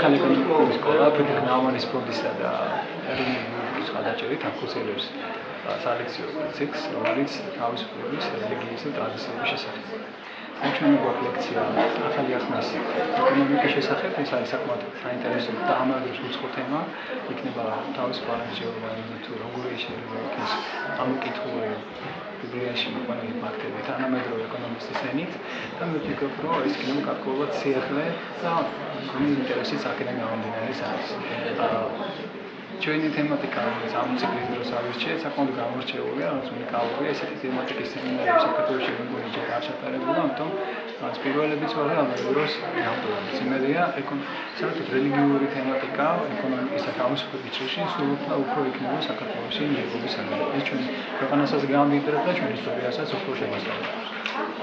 ახალი ეკონომიკური სკოლა ფრიდრიხ ნაუმანის ფონდისა და ეროვნული მხარდაჭერით ახორციელებს სალექციო ციკლს, რომელიც თავისუფლების, რელიგიის და ტრადიციების შესახებ. ჩვენი გვაქვს ლექცია ახალი ახმის ეკონომიკის შესახებ, ეს არის საკმაოდ საინტერესო და ამავდროულად უცხო თემა, იქნება თავისუფლება, თუ როგორი შეიძლება იქნეს ამოკითხული ბიბლიაში მოყვანილი ფაქტები თანამედროვე ეკონომისტის ენით და მე ვფიქრობ, რომ ეს იქნება გარკვეულად სიახლე და მგონი ინტერესიც აქედან გამომდინარე არის. ჩვენი თემატიკა, რომელიც ამ ციკლის დროს ავირჩიეთ, საკმაოდ გამორჩეულია, რაც უნიკალურია, ესეთი თემატიკის სემინარები საქართველოში მე მგონი ჯერ არ ჩატარებულა, ამიტომ პირველებიც ვარ და ამ დროს ნამდვილად იმედია, საერთოდ რელიგიური თემატიკა, ეკონომიკის და თავისუფლების წრეში სულ უფრო იქნება საქართველოში მიიღების საგანად. ეს ჩვენი ქვეყანასაც გაამდიდრებს და ჩვენ ისტორიასაც უფრო შევასწავლოთ.